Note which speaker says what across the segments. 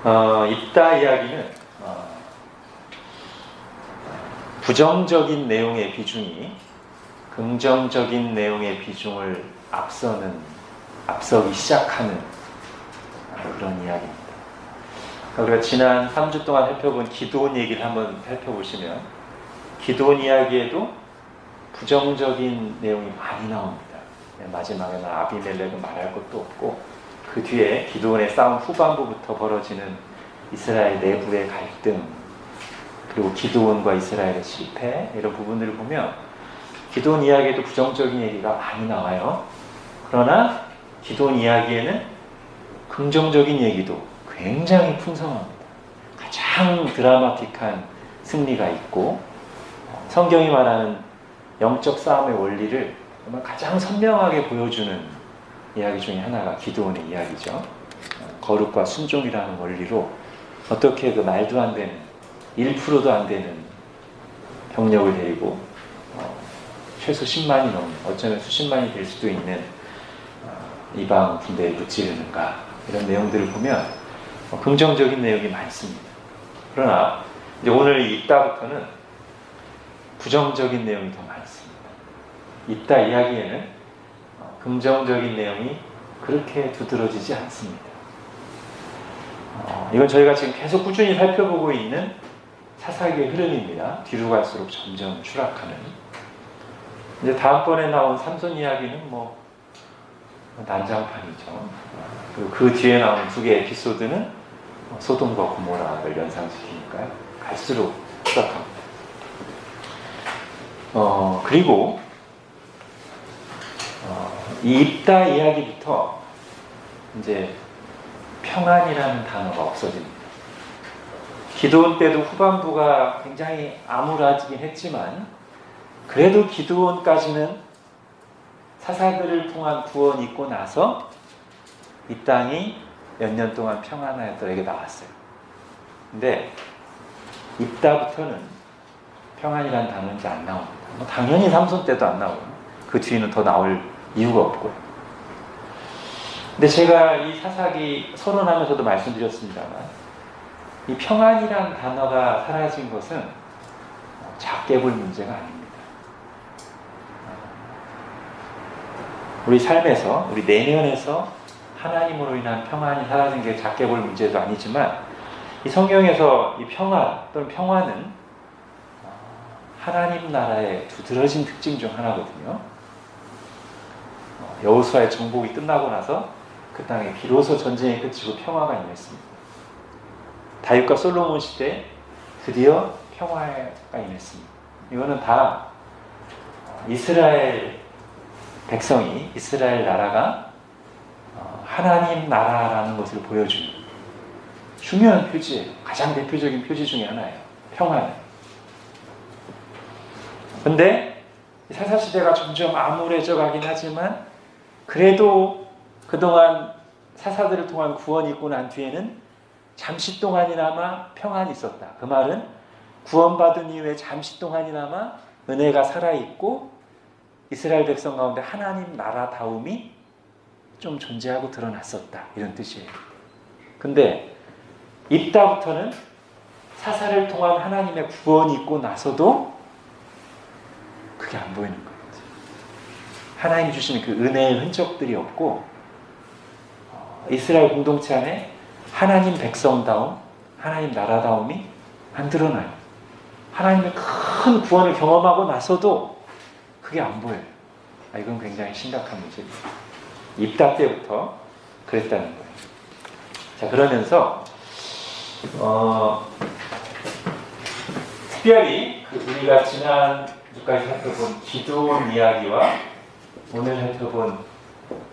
Speaker 1: 입다 이야기는 부정적인 내용의 비중이 긍정적인 내용의 비중을 앞서기 시작하는 그런 이야기입니다. 우리가 지난 3주 동안 살펴본 기드온 얘기를 한번 살펴보시면 기드온 이야기에도 부정적인 내용이 많이 나옵니다. 마지막에는 아비멜렉은 말할 것도 없고 그 뒤에 기드온의 싸움 후반부부터 벌어지는 이스라엘 내부의 갈등, 그리고 기드온과 이스라엘의 실패, 이런 부분들을 보면 기드온 이야기에도 부정적인 얘기가 많이 나와요. 그러나 기드온 이야기에는 긍정적인 얘기도 굉장히 풍성합니다. 가장 드라마틱한 승리가 있고 성경이 말하는 영적 싸움의 원리를 정말 가장 선명하게 보여주는 이야기 중에 하나가 기드온의 이야기죠. 거룩과 순종이라는 원리로 어떻게 그 말도 안 되는 1%도 안 되는 병력을 데리고 최소 10만이 넘는, 어쩌면 수십만이 될 수도 있는 이방 군대에 무찌르는가, 이런 내용들을 보면 긍정적인 내용이 많습니다. 그러나 이제 오늘 이따부터는 부정적인 내용이 더 많습니다. 이따 이야기에는 긍정적인 내용이 그렇게 두드러지지 않습니다. 이건 저희가 지금 계속 꾸준히 살펴보고 있는 사사기의 흐름입니다. 뒤로 갈수록 점점 추락하는. 이제 다음번에 나온 삼손 이야기는 난장판이죠. 그리고 그 뒤에 나온 두 개의 에피소드는 소돔과 고모라를 연상시키니까요. 갈수록 추락합니다. 그리고 이 입다 이야기부터 이제 평안이라는 단어가 없어집니다. 기드온 때도 후반부가 굉장히 암울하긴 했지만 그래도 기드온까지는 사사들을 통한 구원이 있고 나서 이 땅이 몇 년 동안 평안하였더라 이게 나왔어요. 근데 입다부터는 평안이라는 단어는 이제 안 나옵니다. 당연히 삼손 때도 안 나오고 그 뒤에는 더 나올 이유가 없고요. 근데 제가 이 사사기 서론하면서도 말씀드렸습니다만 이 평안이라는 단어가 사라진 것은 작게 볼 문제가 아닙니다. 우리 삶에서, 우리 내면에서 하나님으로 인한 평안이 사라진 게 작게 볼 문제도 아니지만 이 성경에서 이 평안 또는 평안은 하나님 나라의 두드러진 특징 중 하나거든요. 여호수아의 정복이 끝나고 나서 그 땅에 비로소 전쟁이 끝이고 평화가 임했습니다. 다윗과 솔로몬 시대에 드디어 평화가 임했습니다. 이거는 다 이스라엘 백성이, 이스라엘 나라가 하나님 나라라는 것을 보여주는 중요한 표지예요. 가장 대표적인 표지 중에 하나예요. 평화는. 근데 사사시대가 점점 암울해져 가긴 하지만 그래도 그동안 사사들을 통한 구원이 있고 난 뒤에는 잠시 동안이나마 평안이 있었다. 그 말은 구원받은 이후에 잠시 동안이나마 은혜가 살아있고 이스라엘 백성 가운데 하나님 나라다움이 좀 존재하고 드러났었다. 이런 뜻이에요. 근데 입다부터는 사사를 통한 하나님의 구원이 있고 나서도 그게 안 보이는 거예요. 하나님 주시는 그 은혜의 흔적들이 없고 이스라엘 공동체 안에 하나님 백성다움, 하나님 나라다움이 안 드러나요. 하나님의 큰 구원을 경험하고 나서도 그게 안 보여요. 이건 굉장히 심각한 문제입니다. 입다 때부터 그랬다는 거예요. 자, 그러면서 특별히 우리가 지난주까지 살펴본 기드온 이야기와 오늘 살펴본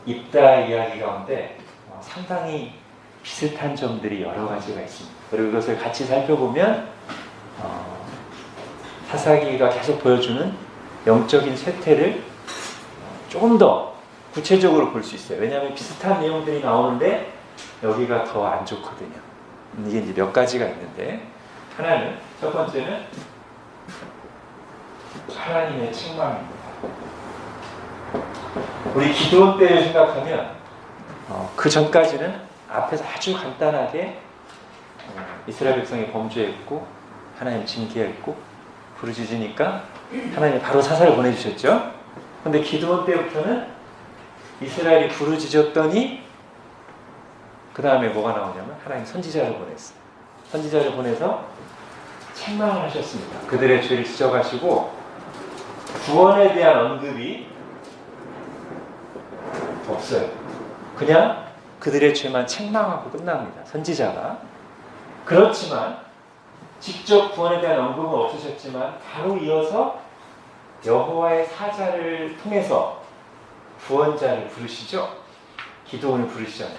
Speaker 1: 입다 이야기 가운데 상당히 비슷한 점들이 여러 가지가 있습니다. 그리고 이것을 같이 살펴보면 사사기가 계속 보여주는 영적인 쇠퇴를 조금 더 구체적으로 볼 수 있어요. 왜냐하면 비슷한 내용들이 나오는데 여기가 더 안 좋거든요. 이게 이제 몇 가지가 있는데 하나는, 첫 번째는 하나님의 책망입니다. 우리 기드온 때를 생각하면 그 전까지는 앞에서 아주 간단하게 이스라엘 백성이 범죄했고 하나님 징계했고 부르짖으니까 하나님이 바로 사사를 보내주셨죠. 근데 기드온 때부터는 이스라엘이 부르짖었더니 그 다음에 뭐가 나오냐면 하나님 선지자를 보냈어요. 선지자를 보내서 책망을 하셨습니다. 그들의 죄를 지적하시고 구원에 대한 언급이 없어요. 그냥 그들의 죄만 책망하고 끝납니다. 선지자가. 그렇지만 직접 구원에 대한 언급은 없으셨지만 바로 이어서 여호와의 사자를 통해서 구원자를 부르시죠. 기드온을 부르시잖아요.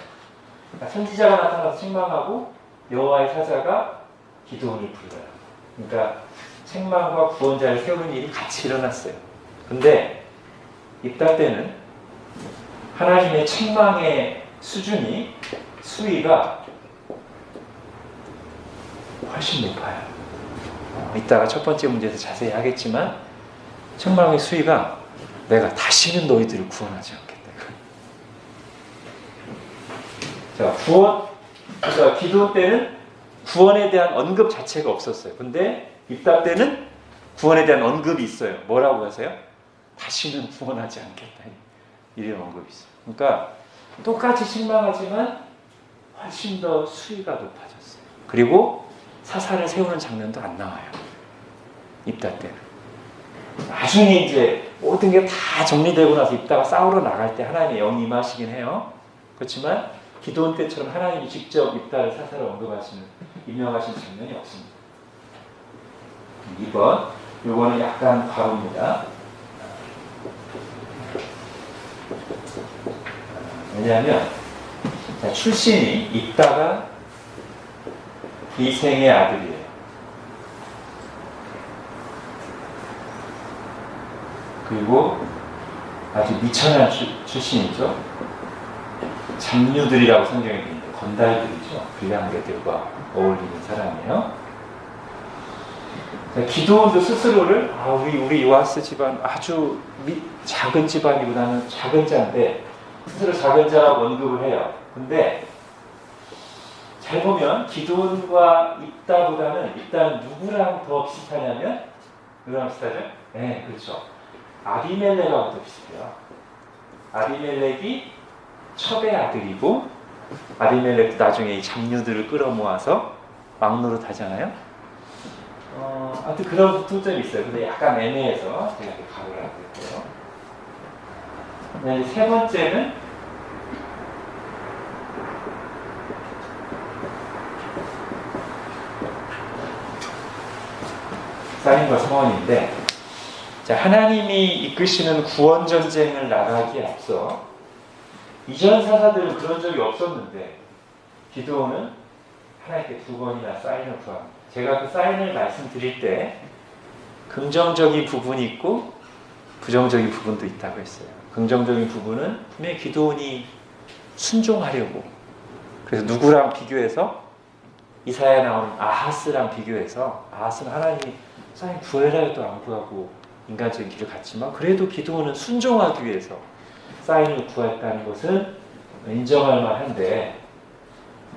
Speaker 1: 그러니까 선지자가 나타나서 책망하고 여호와의 사자가 기드온을 불러요. 그러니까 책망과 구원자를 세우는 일이 같이 일어났어요. 근데 이따 때는 하나님의 책망의 수준이 수위가 훨씬 높아요. 이따가 첫 번째 문제에서 자세히 하겠지만 책망의 수위가 내가 다시는 너희들을 구원하지 않겠다. 자, 그러니까 기도원 때는 구원에 대한 언급 자체가 없었어요. 근데 입답 때는 구원에 대한 언급이 있어요. 뭐라고 하세요? 다시는 구원하지 않겠다. 이런 언급이 있어요. 그러니까 똑같이 책망하지만 훨씬 더 수위가 높아졌어요. 그리고 사사를 세우는 장면도 안 나와요. 입답 때는. 나중에 이제 모든 게 다 정리되고 나서 입다가 싸우러 나갈 때 하나님의 영이 임하시긴 해요. 그렇지만 기도원 때처럼 하나님이 직접 입다를 사사로 언급하시는 임명하시는 장면이 없습니다. 2번 이거는 약간 과로입니다. 왜냐하면 출신이 입다가 이생의 아들이에요. 그리고 아주 미천한 출신이죠. 잡류들이라고 성경에 되어 있는데 건달들이죠. 불량배들과 어울리는 사람이에요. 기드온도 스스로를 우리 요아스 집안 아주 작은 집안이고 나는 작은 자인데 스스로 작은 자라고 언급을 해요. 근데 잘 보면 기드온과 입다보다는 입다는 누구랑 더 비슷하냐면 누구랑 비슷하죠? 네, 그렇죠. 아비멜렉하고 더 비슷해요. 아비멜렉이 첩의 아들이고 아비멜렉도 나중에 이 잡류들을 끌어모아서 왕노릇 하잖아요. 아무튼 그런 통점이 있어요. 근데 약간 애매해서 제가 이렇게 가로를 하고 있고요. 세 번째는 사인과 성원인데, 자, 하나님이 이끄시는 구원 전쟁을 나가기에 앞서 이전 사사들은 그런 적이 없었는데 기드온은 하나님께 2번이나 사인을 구합니다. 제가 그 사인을 말씀드릴 때 긍정적인 부분이 있고 부정적인 부분도 있다고 했어요. 긍정적인 부분은 분명히 기드온이 순종하려고, 그래서 누구랑 비교해서 이사야에 나오는 아하스랑 비교해서 아하스는 하나님이 사인 구해라 해도 안 구하고 인간적인 길을 갔지만 그래도 기드온은 순종하기 위해서 사인을 구했다는 것은 인정할 만한데,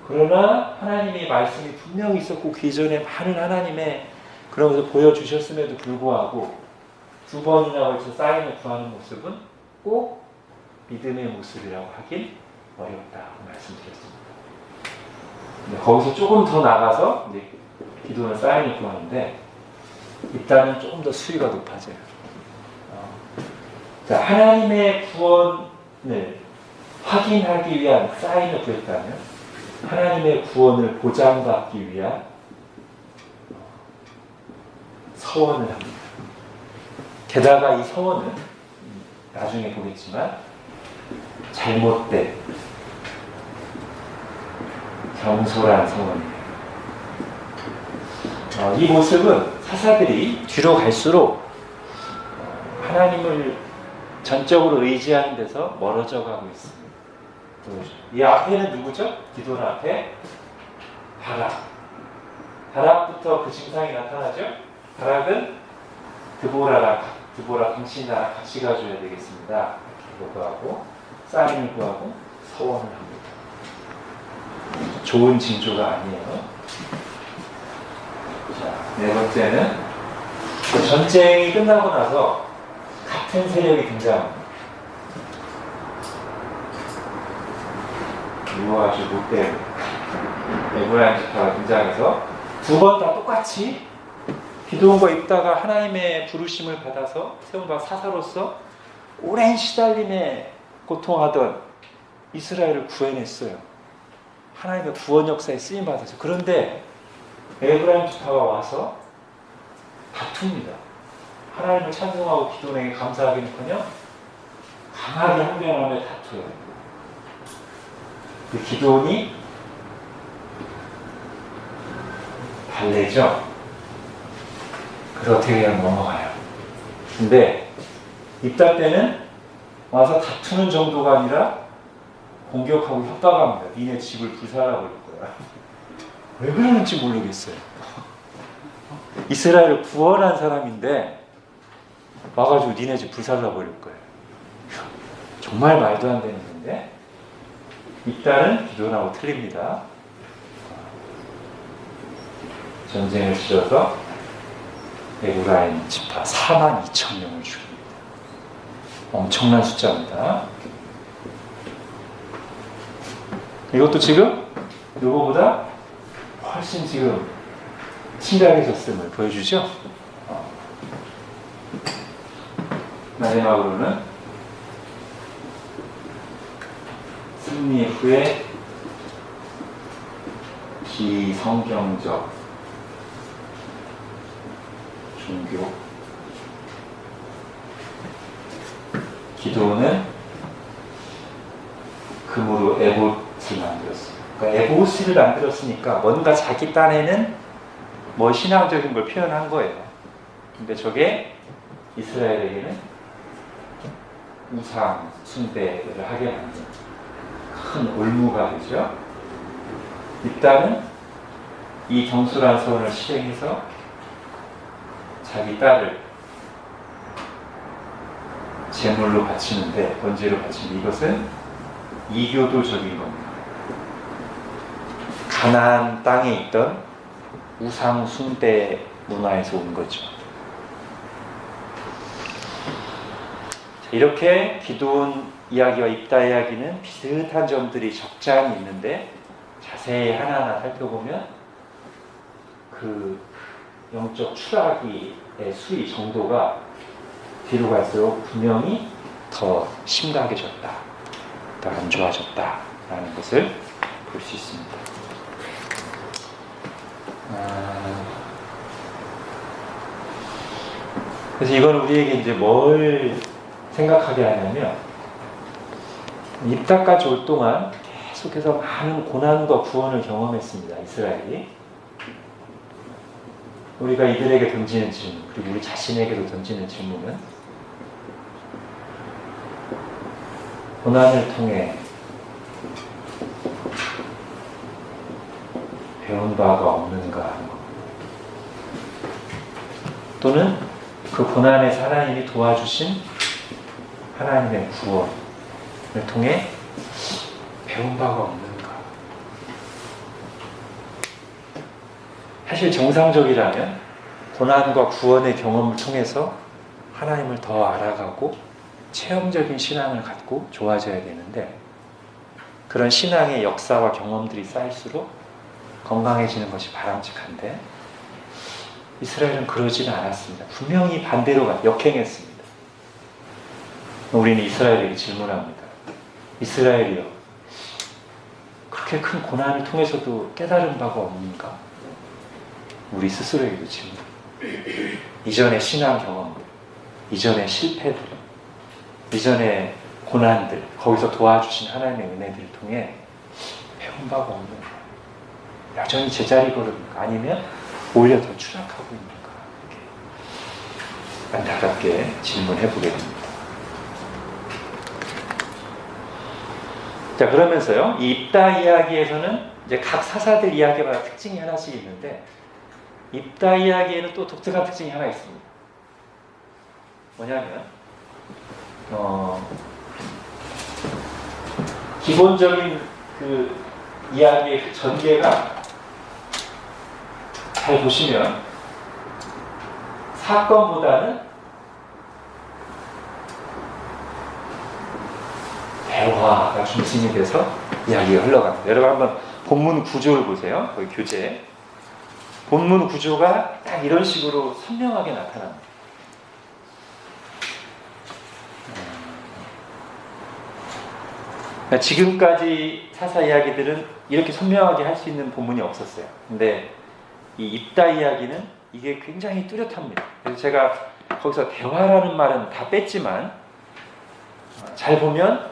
Speaker 1: 그러나 하나님의 말씀이 분명히 있었고 그 이전에 많은 하나님의 그런 것을 보여주셨음에도 불구하고 2번이나 걸쳐 사인을 구하는 모습은 꼭 믿음의 모습이라고 하긴 어렵다고 말씀드렸습니다. 거기서 조금 더 나가서 이제 기도는 사인을 구하는데 일단은 조금 더 수위가 높아져요. 자, 하나님의 구원을 확인하기 위한 사인을 구했다면 하나님의 구원을 보장받기 위한 서원을 합니다. 게다가 이 서원은 나중에 보겠지만 잘못된 경솔한 서원이에요. 이 모습은 사사들이 뒤로 갈수록 하나님을 전적으로 의지하는 데서 멀어져 가고 있습니다. 이 앞에는 누구죠? 기도는 앞에 바락. 바락부터 그 증상이 나타나죠? 바락은 드보라 당신 나라 같이 가줘야 되겠습니다. 기도도 하고 사인을 구하고 서원을 합니다. 좋은 징조가 아니에요. 자, 네 번째는 그 전쟁이 끝나고 나서 같은 세력이 등장합니다. 이거 아주 못된 에브라임 지파가 등장해서 두 번 다 똑같이 기드온과 입다가 하나님의 부르심을 받아서 세움과 사사로서 오랜 시달림에 고통하던 이스라엘을 구해냈어요. 하나님의 구원 역사에 쓰임받아서. 그런데 에브라임 지파가 와서 다툽니다. 하나님을 찬송하고 기도원에게 감사하기는커녕 강하게 항변하며 다투어요. 그 기도원이 달래죠. 그래서 어떻게 그냥 넘어가요. 근데 입다 때는 와서 다투는 정도가 아니라 공격하고 협박합니다. 니네 집을 불살라버릴 거야. 왜 그러는지 모르겠어요. 이스라엘을 구원한 사람인데 와가지고 니네 집 불살라버릴 거예요. 정말 말도 안 되는 건데 입다는 기도원하고 틀립니다. 전쟁을 치러서 에브라임 지파 42,000명을 죽입니다. 엄청난 숫자입니다. 이것도 지금 이거보다 훨씬 지금 심각해졌음을 보여주죠. 마지막으로는 승리 후에 비성경적 종교 기도는 금으로 에봇을 만들었어요. 그러니까 에봇을 만들었으니까 뭔가 자기 딴에는 뭐 신앙적인 걸 표현한 거예요. 근데 저게 이스라엘에게는 우상 숭배를 하게 만든 큰 올무가 되죠. 일단은 이 경솔한 소원을 실행해서 자기 딸을 제물로 바치는데, 번제로 바치는데 이것은 이교도적인 겁니다. 가나안 땅에 있던 우상 숭배 문화에서 온 거죠. 이렇게 기도원 이야기와 입다 이야기는 비슷한 점들이 적잖이 있는데 자세히 하나하나 살펴보면 그 영적 추락의 수위 정도가 뒤로 갈수록 분명히 더 심각해졌다, 더 안 좋아졌다라는 것을 볼 수 있습니다. 그래서 이건 우리에게 이제 뭘 생각하게 하냐면, 입다까지 올 동안 계속해서 많은 고난과 구원을 경험했습니다. 이스라엘이. 우리가 이들에게 던지는 질문, 그리고 우리 자신에게도 던지는 질문은 고난을 통해 배운 바가 없는가 하는 것, 또는 그 고난에서 하나님이 도와주신 하나님의 구원을 통해 배운 바가 없는가. 사실 정상적이라면 고난과 구원의 경험을 통해서 하나님을 더 알아가고 체험적인 신앙을 갖고 좋아져야 되는데, 그런 신앙의 역사와 경험들이 쌓일수록 건강해지는 것이 바람직한데 이스라엘은 그러지는 않았습니다. 분명히 반대로 역행했습니다. 우리는 이스라엘에게 질문합니다. 이스라엘이요, 그렇게 큰 고난을 통해서도 깨달은 바가 없는가? 우리 스스로에게도 질문. 이전의 신앙 경험들, 이전의 실패들, 이전의 고난들, 거기서 도와주신 하나님의 은혜들을 통해 배운 바가 없는가? 여전히 제자리 걸음인가? 아니면 오히려 더 추락하고 있는가? 이렇게 안타깝게 질문해 보게 됩니다. 자, 그러면서요, 이 입다 이야기에서는 이제 각 사사들 이야기마다 특징이 하나씩 있는데, 입다 이야기에는 또 독특한 특징이 하나 있습니다. 뭐냐면, 기본적인 그 이야기의 그 전개가 잘 보시면 사건보다는 대화가 중심이 돼서 이야기가 흘러갑니다. 여러분 한번 본문 구조를 보세요. 거기 교재. 본문 구조가 딱 이런 식으로 선명하게 나타납니다. 지금까지 사사 이야기들은 이렇게 선명하게 할 수 있는 본문이 없었어요. 근데 이 입다 이야기는 이게 굉장히 뚜렷합니다. 그래서 제가 거기서 대화라는 말은 다 뺐지만 잘 보면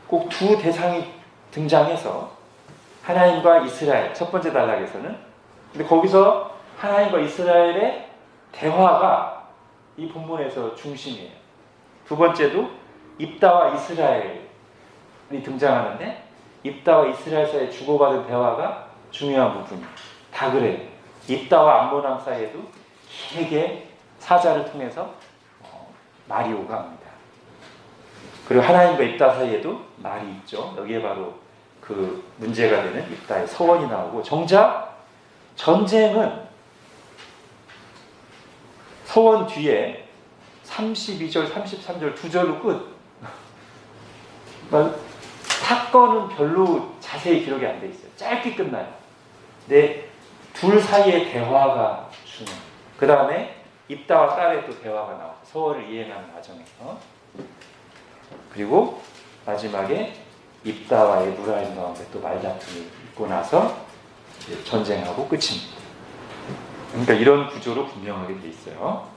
Speaker 1: 꼭 두 대상이 등장해서 하나님과 이스라엘, 첫 번째 단락에서는. 근데 거기서 하나님과 이스라엘의 대화가 이 본문에서 중심이에요. 두 번째도 입다와 이스라엘이 등장하는데 입다와 이스라엘 사이에 주고받은 대화가 중요한 부분이에요. 다 그래요. 입다와 암몬 왕 사이에도 길게 사자를 통해서 말이 오갑니다. 그리고 하나님과 입다 사이에도 말이 있죠. 여기에 바로 그 문제가 되는 입다의 서원이 나오고, 정작 전쟁은 서원 뒤에 32절, 33절 두 절로 끝. 사건은 별로 자세히 기록이 안 돼 있어요. 짧게 끝나요. 근데 둘 사이의 대화가 중요해요. 그 다음에 입다와 딸의 또 대화가 나오고, 서원을 이행하는 과정에서. 그리고 마지막에 입다와 에브라임 가운데 또 말다툼이 있고 나서 전쟁하고 끝입니다. 그러니까 이런 구조로 분명하게 돼 있어요.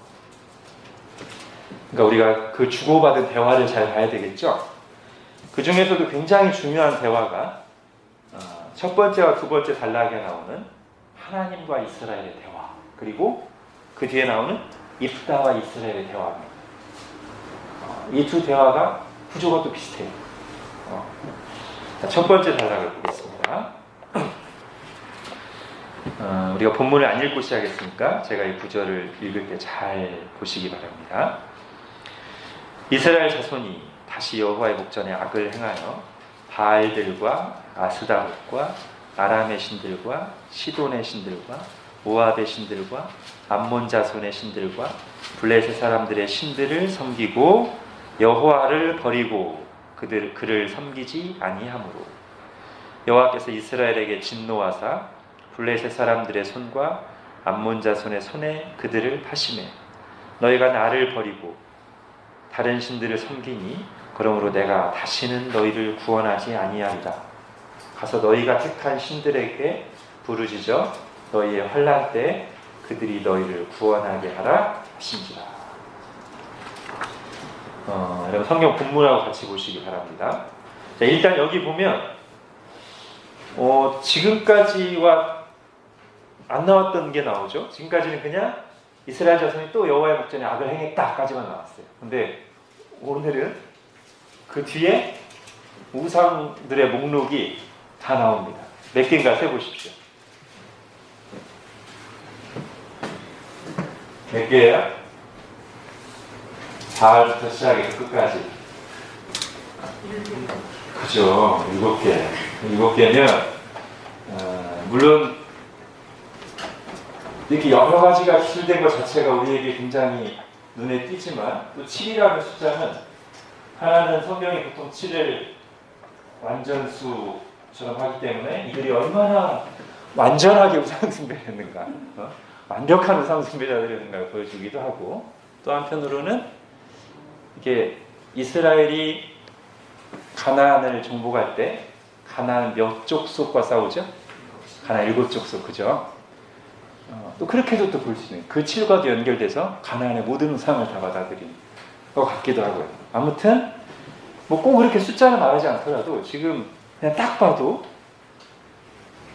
Speaker 1: 그러니까 우리가 그 주고받은 대화를 잘 봐야 되겠죠. 그 중에서도 굉장히 중요한 대화가 첫 번째와 두 번째 단락에 나오는 하나님과 이스라엘의 대화, 그리고 그 뒤에 나오는 입다와 이스라엘의 대화입니다. 이 두 대화가 구조가 또 비슷해요. 첫 번째 단락을 보겠습니다. 우리가 본문을 안 읽고 시작했으니까 제가 이 구절을 읽을 때 잘 보시기 바랍니다. 이스라엘 자손이 다시 여호와의 목전에 악을 행하여 바알들과 아스다롯과 아람의 신들과 시돈의 신들과 모압의 신들과 암몬 자손의 신들과 블레셋 사람들의 신들을 섬기고 여호와를 버리고 그를 섬기지 아니하므로 여호와께서 이스라엘에게 진노하사 블레셋 사람들의 손과 암몬 자손의 손에 그들을 파심해 너희가 나를 버리고 다른 신들을 섬기니 그러므로 내가 다시는 너희를 구원하지 아니하리라. 가서 너희가 택한 신들에게 부르짖어 너희의 환난 때 그들이 너희를 구원하게 하라 하신지라. 여러분 성경 본문하고 같이 보시기 바랍니다. 자, 일단 여기 보면 지금까지와 안 나왔던 게 나오죠. 지금까지는 그냥 이스라엘 자손이 또 여호와의 목전에 악을 행했다까지만 나왔어요. 근데 오늘은 그 뒤에 우상들의 목록이 다 나옵니다. 몇 개인가 세보십시오. 몇 개예요? 바알부터 시작해서 끝까지. 그죠. 7개. 7개면 물론 이렇게 여러 가지가 기술된 것 자체가 우리에게 굉장히 눈에 띄지만 또 7이라는 숫자는 하나는 성경이 보통 7을 완전수처럼 하기 때문에 이들이 얼마나 완전하게 우상숭배를 했는가, 완벽한 우상숭배자들이었는가를 보여주기도 하고, 또 한편으로는 이게 이스라엘이 가나안을 정복할 때 가나안 몇 족속과 싸우죠? 가나안 7족속, 그죠? 또 그렇게도 또 볼 수 있는, 그 7과도 연결돼서 가나안의 모든 우상을 다 받아들이는 것 같기도 하고요. 아무튼 뭐 꼭 그렇게 숫자를 말하지 않더라도 지금 그냥 딱 봐도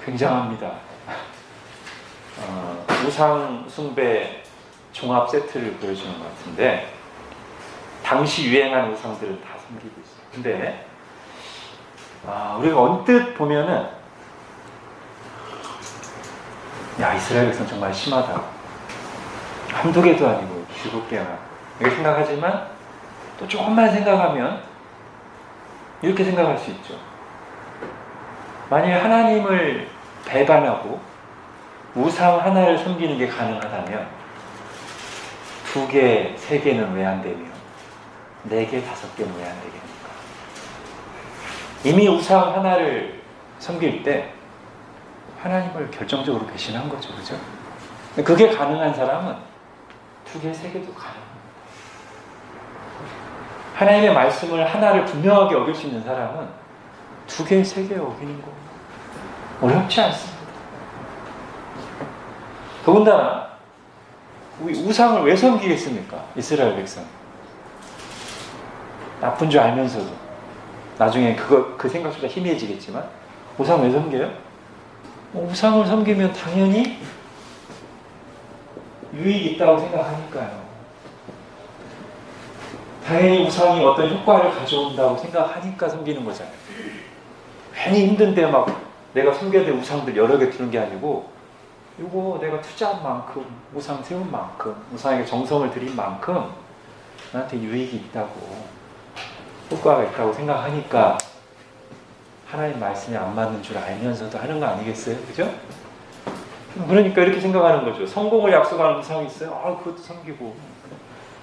Speaker 1: 굉장합니다. 우상 숭배 종합 세트를 보여주는 것 같은데, 당시 유행한 우상들은 다 섬기고 있어요. 근데 우리가 언뜻 보면은 야, 이스라엘 백성 정말 심하다, 한두 개도 아니고 7개나 이렇게 생각하지만, 또 조금만 생각하면 이렇게 생각할 수 있죠. 만약에 하나님을 배반하고 우상 하나를 섬기는 게 가능하다면 2개, 3개는 왜 안 되며 4개, 5개는 왜 안 되겠습니까? 이미 우상 하나를 섬길 때 하나님을 결정적으로 배신한 거죠. 그죠? 그게 가능한 사람은 2개, 3개도 가능합니다. 하나님의 말씀을 하나를 분명하게 어길 수 있는 사람은 2개, 3개 어기는 거 어렵지 않습니다. 더군다나 우리 우상을 왜 섬기겠습니까? 이스라엘 백성 나쁜 줄 알면서도 나중에 그 생각보다 희미해지겠지만 우상 왜 섬겨요? 우상을 섬기면 당연히 유익이 있다고 생각하니까요. 당연히 우상이 어떤 효과를 가져온다고 생각하니까 섬기는 거잖아요. 괜히 힘든데 막 내가 섬겨야 될 우상들 여러 개 두는 게 아니고 이거 내가 투자한 만큼, 우상 세운 만큼, 우상에게 정성을 들인 만큼 나한테 유익이 있다고, 효과가 있다고 생각하니까 하나님 말씀이 안 맞는 줄 알면서도 하는 거 아니겠어요? 그죠? 그러니까 이렇게 생각하는 거죠. 성공을 약속하는 우상이 있어요? 그것도 섬기고.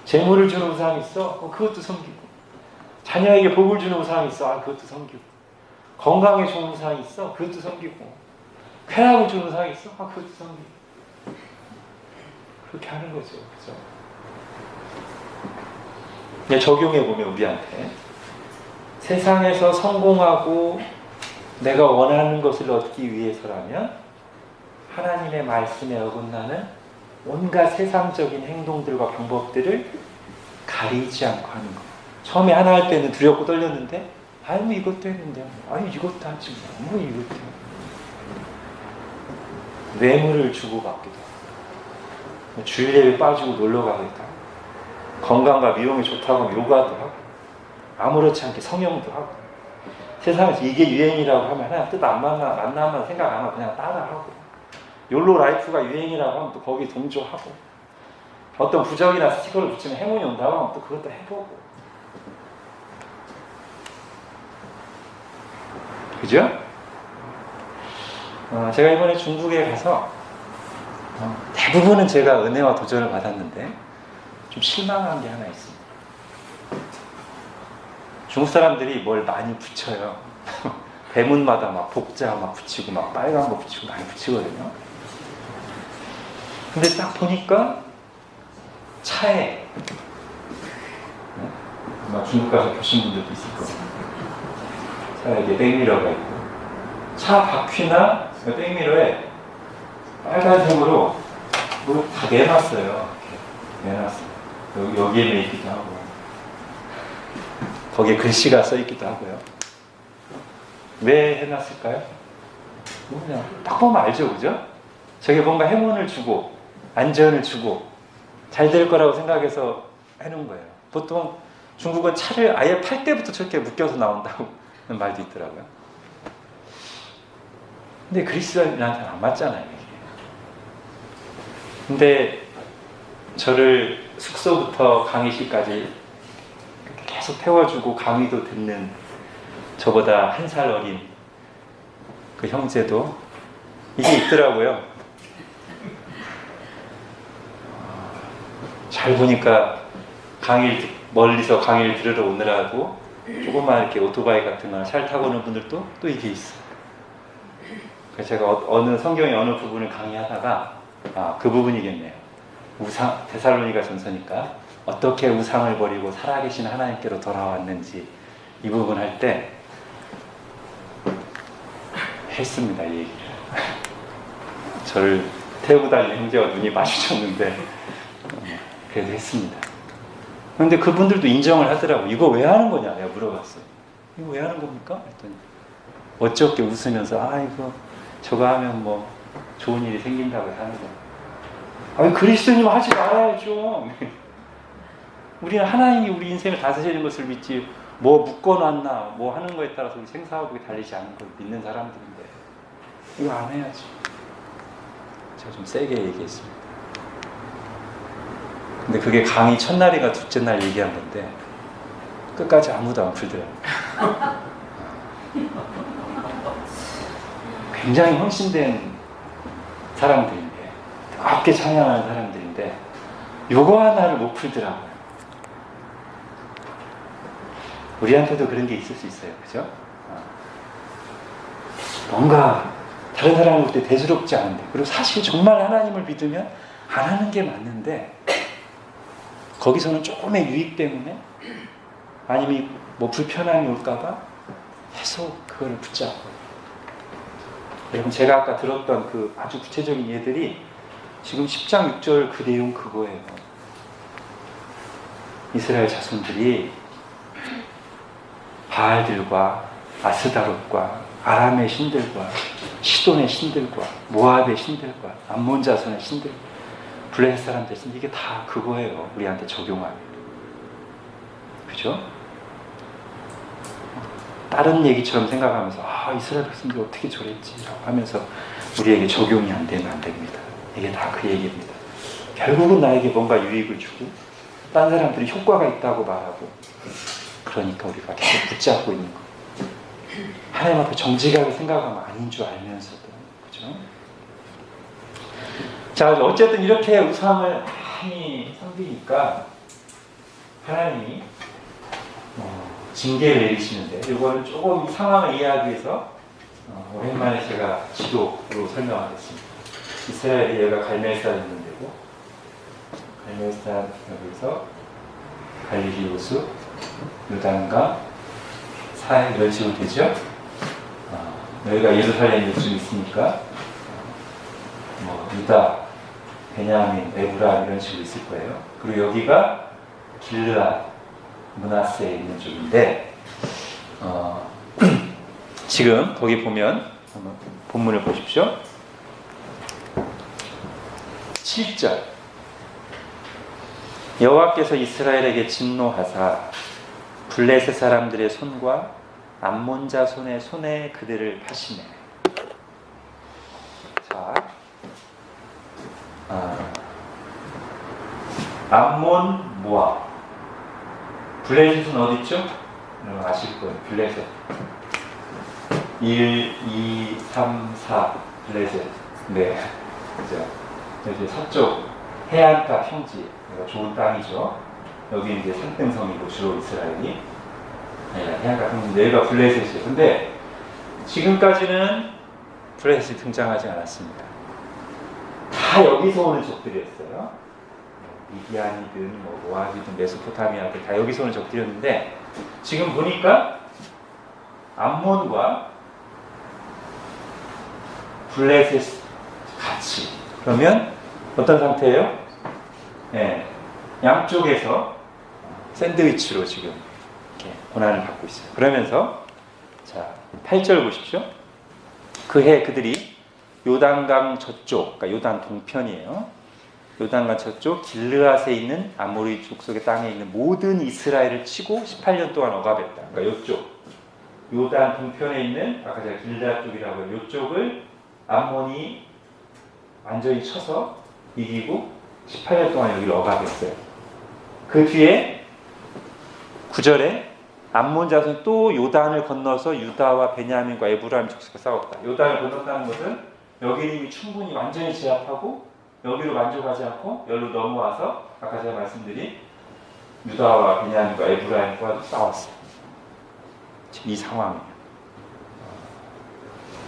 Speaker 1: 재물을 주는 우상이 있어? 그것도 섬기고. 자녀에게 복을 주는 우상이 있어? 그것도 섬기고. 건강에 좋은 우상이 있어? 그것도 섬기고. 쾌락을 주는 우상이 있어? 그것도 섬기고. 그렇게 하는 거죠. 그죠? 네, 적용해보면 우리한테 세상에서 성공하고 내가 원하는 것을 얻기 위해서라면 하나님의 말씀에 어긋나는 온갖 세상적인 행동들과 방법들을 가리지 않고 하는 거. 처음에 하나 할 때는 두렵고 떨렸는데 뭐 이것도 했는데 이것도 하지 뭐 이것도 뇌물을 주고 받기도 하고 주일 예배 빠지고 놀러 가기도 하고 건강과 미용이 좋다고 하면 요가도 하고 아무렇지 않게 성형도 하고 세상에서 이게 유행이라고 하면 하나 뜻 안 만나면 생각 안 하고 그냥 따라하고 욜로 라이프가 유행이라고 하면 또 거기 동조하고 어떤 부적이나 스티커를 붙이면 행운이 온다고 하면 또 그것도 해보고 그죠? 제가 이번에 중국에 가서 대부분은 제가 은혜와 도전을 받았는데 좀 실망한 게 하나 있습니다. 중국 사람들이 뭘 많이 붙여요. 대문마다 막 복자 막 붙이고 막 빨간 거 붙이고 많이 붙이거든요. 근데 딱 보니까 차에 아마 중국 가서 보신 분들도 있을 거예요. 차에 이게 백미러가 있고 차 바퀴나 백미러에 빨간색으로 뭐 다 내놨어요. 이렇게 내놨어요. 여기에 내있기도 하고 거기에 글씨가 써있기도 하고요. 왜 해놨을까요? 그냥 딱 보면 알죠, 그죠? 저게 뭔가 행운을 주고 안전을 주고 잘 될 거라고 생각해서 해놓은 거예요. 보통 중국은 차를 아예 팔 때부터 저렇게 묶여서 나온다고 하는 말도 있더라고요. 근데 그리스도인한테는 안 맞잖아요, 이게. 근데 저를 숙소부터 강의실까지 계속 태워주고 강의도 듣는 저보다 1살 어린 그 형제도 이게 있더라고요. 잘 보니까 멀리서 강의를 들으러 오느라고 조그만 이렇게 오토바이 같은 걸 잘 타고 오는 분들도 또 이게 있어요. 그래서 제가 어느 성경의 어느 부분을 강의하다가 그 부분이겠네요. 데살로니가 전서니까 어떻게 우상을 버리고 살아계신 하나님께로 돌아왔는지 이 부분 할 때 했습니다, 이 얘기를. 저를 태우고 다니는 형제와 눈이 마주쳤는데 그래도 했습니다. 그런데 그분들도 인정을 하더라고. 이거 왜 하는 거냐 내가 물어봤어요. 이거 왜 하는 겁니까? 했더니 어쩌게 웃으면서 이거 저거 하면 뭐 좋은 일이 생긴다고 하는 거야. 그리스도님 하지 말아야죠. 우리는 하나님이 우리 인생을 다스리는 것을 믿지 뭐 묶어놨나 뭐 하는 거에 따라서 우리 생사화복이 달리지 않는 걸 믿는 사람들인데 이거 안 해야지. 제가 좀 세게 얘기했습니다. 근데 그게 강의 첫날인가 둘째 날 얘기한 건데 끝까지 아무도 안 풀더라고요. 굉장히 헌신된 사람들인데, 뜨겁게 찬양하는 사람들인데 요거 하나를 못 풀더라고요. 우리한테도 그런 게 있을 수 있어요. 그죠? 뭔가 다른 사람을 볼 때 대수롭지 않은데, 그리고 사실 정말 하나님을 믿으면 안 하는 게 맞는데 거기서는 조금의 유익 때문에 아니면 뭐 불편함이 올까봐 계속 그거를 붙잡고. 여러분, 제가 아까 들었던 그 아주 구체적인 예들이 지금 10장 6절 그 내용 그거예요. 이스라엘 자손들이 바알들과 아스다롯과 아람의 신들과 시돈의 신들과 모압의 신들과 암몬 자손의 신들과 블레셋 사람들 신들, 이게 다 그거예요. 우리한테 적용하면. 그죠? 다른 얘기처럼 생각하면서 이스라엘 백성들이 어떻게 저랬지 라고 하면서 우리에게 적용이 안 되면 안 됩니다. 이게 다 그 얘기입니다. 결국은 나에게 뭔가 유익을 주고 딴 사람들이 효과가 있다고 말하고, 그러니까 우리가 계속 붙잡고 있는 거. 하나님 앞에 정직하게 생각하면 아닌 줄 알면서도. 그죠? 자, 어쨌든 이렇게 우상을 많이 섬기니까 하나님이 징계를 내리시는데, 이거는 조금 이 상황을 이해하기 위해서 오랜만에 제가 지도로 설명하겠습니다. 이스라엘이 여기가 갈멜산 있는 데고, 갈멜산 여기서 갈릴리 호수, 요단강, 사해 이런 식으로 되죠. 여기가 예루살렘이 좀 있으니까 뭐 유다, 베냐민, 에브라임 이런 식으로 있을 거예요. 그리고 여기가 길르앗, 므낫세에 있는 쪽인데, 지금 거기 보면 한번 본문을 보십시오. 7절, 여호와께서 이스라엘에게 진노하사 블레셋 사람들의 손과 암몬 자손의 손에 그들을 파시네. 자, 암몬, 모압, 블레셋은 어디 있죠? 여러분 아실 거예요. 블레셋 1, 2, 3, 4 블레셋. 네, 그죠? 이제 서쪽 해안가 평지, 좋은 땅이죠. 여기 이제 산등성이고 주로 이스라엘이, 해안가 평지, 여기가 블레셋이에요. 근데 지금까지는 블레셋이 등장하지 않았습니다. 다 여기서 오는 적들이었어요. 미디안이든 모압이든 메소포타미아든 다 여기서 오는 적들이었는데, 지금 보니까 암몬과 블레셋 같이, 그러면 어떤 상태예요? 네, 양쪽에서 샌드위치로 지금 이렇게 고난을 받고 있어요. 그러면서 자, 8절 보십시오. 그 해 그들이 요단강 저쪽, 그러니까 요단 동편이에요. 요단강 저쪽 길르앗에 있는 아모리 족속의 땅에 있는 모든 이스라엘을 치고 18년 동안 억압했다. 그러니까 이쪽 요단 동편에 있는, 아까 제가 길르앗 쪽이라고 해요. 이쪽을 암몬이 완전히 쳐서 이기고 18년 동안 여기를 억압했어요. 그 뒤에 9절에 암몬 자손이 또 요단을 건너서 유다와 베냐민과 에브라임 족속과 싸웠다. 요단을 건넜다는 것은 여기는 이미 충분히 완전히 제압하고 여기로 만족하지 않고 여기로 넘어와서 아까 제가 말씀드린 유다와 베냐민과 에브라임과 싸웠어요. 지금 이 상황이에요.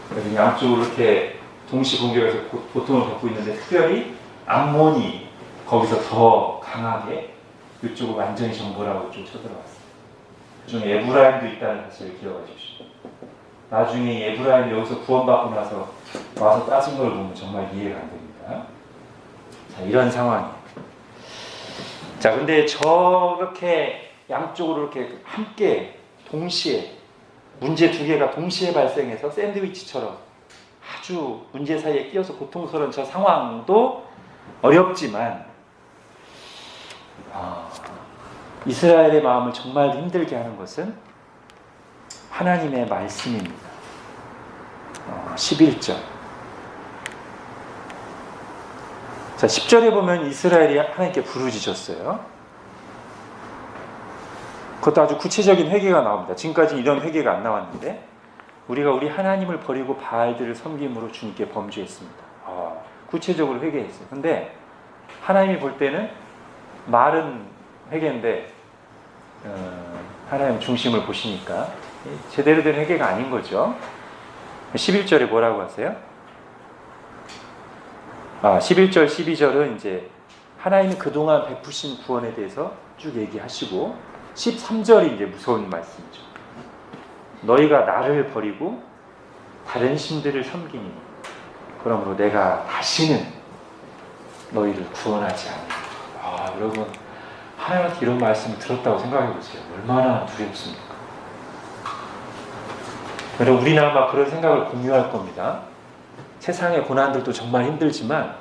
Speaker 1: 그래서 양쪽으로 이렇게 동시 공격에서 고통을 겪고 있는데, 특별히 암몬이 거기서 더 강하게 이쪽을 완전히 정벌하고 좀 쳐들어왔어요. 그중에 에브라임도 있다는 사실을 기억하십시오. 나중에 에브라임이 여기서 구원받고 나서 와서 따진 걸 보면 정말 이해가 안 됩니다. 자, 이런 상황이에요. 자, 근데 저렇게 양쪽으로 이렇게 함께 동시에 문제 두 개가 동시에 발생해서 샌드위치처럼 아주 문제 사이에 끼어서 고통스러운 저 상황도 어렵지만, 이스라엘의 마음을 정말 힘들게 하는 것은 하나님의 말씀입니다. 11절. 자, 10절에 보면 이스라엘이 하나님께 부르짖었어요. 그것도 아주 구체적인 회개가 나옵니다. 지금까지 이런 회개가 안 나왔는데, 우리가 우리 하나님을 버리고 바알들을 섬김으로 주님께 범죄했습니다. 구체적으로 회개했어요. 근데 하나님이 볼 때는 말은 회개인데 하나님 중심을 보시니까 제대로 된 회개가 아닌 거죠. 11절에 뭐라고 하세요? 11절, 12절은 이제 하나님이 그동안 베푸신 구원에 대해서 쭉 얘기하시고 13절이 이제 무서운 말씀이죠. 너희가 나를 버리고 다른 신들을 섬기니 그러므로 내가 다시는 너희를 구원하지 않는다. 여러분 하나님한테 이런 말씀을 들었다고 생각해 보세요. 얼마나 두렵습니까? 여러분 우리는 아마 그런 생각을 공유할 겁니다. 세상의 고난들도 정말 힘들지만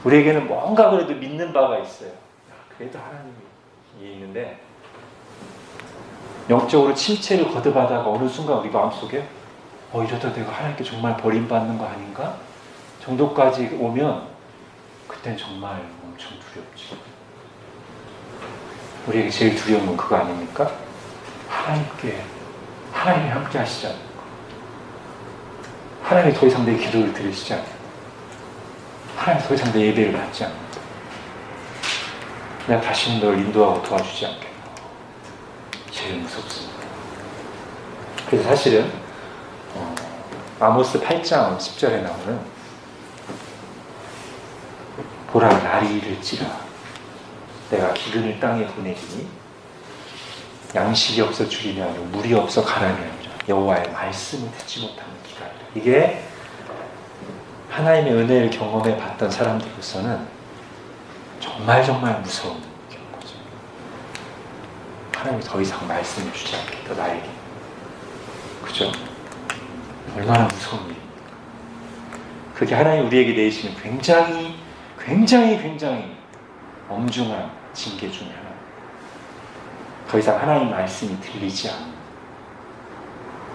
Speaker 1: 우리에게는 뭔가 그래도 믿는 바가 있어요. 그래도 하나님이 있는데 영적으로 침체를 거듭하다가 어느 순간 우리 마음속에 이러다 내가 하나님께 정말 버림받는 거 아닌가? 정도까지 오면 그땐 정말 엄청 두렵지. 우리에게 제일 두려운 건 그거 아닙니까? 하나님이 함께 하시지 않는 거. 하나님이 더 이상 내 기도를 들으시지 않는 거. 하나님이 더 이상 내 예배를 받지 않는 거. 내가 다시는 널 인도하고 도와주지 않겠다. 제일 무섭습니다. 그래서 사실은 아모스 8장 10절에 나오는 보라 날이 이를지라 내가 기근을 땅에 보내리니 양식이 없어 주림이 아니고 물이 없어 가라니 아니라 여호와의 말씀을 듣지 못하는 기간이라. 이게 하나님의 은혜를 경험해 봤던 사람들로서는 정말 무서운 거죠. 하나님이 더 이상 말씀을 주지 않겠다 나에게. 그죠? 얼마나 무서운 일입니까? 그게 하나님 우리에게 내리시는 굉장히 엄중한 징계 중에 하나. 더 이상 하나님 말씀이 들리지 않는.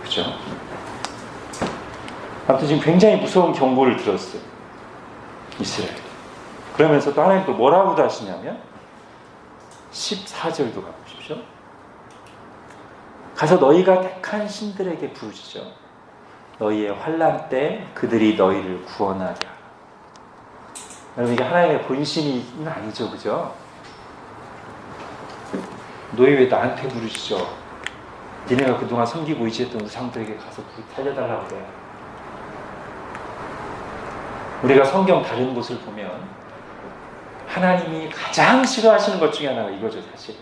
Speaker 1: 그죠? 아무튼 지금 굉장히 무서운 경고를 들었어요. 이스라엘. 그러면서 또 하나님 또 뭐라고 하시냐면 14절도 가보십시오. 가서 너희가 택한 신들에게 부르짖어 너희의 환난 때 그들이 너희를 구원하게 하라. 여러분 이게 하나님의 본심이 아니죠. 그죠? 너희 왜 나한테 부르짖어? 니네가 그동안 섬기고 의지했던 우상들에게 가서 살려달라고 그래. 우리가 성경 다른 곳을 보면 하나님이 가장 싫어하시는 것 중에 하나가 이거죠. 사실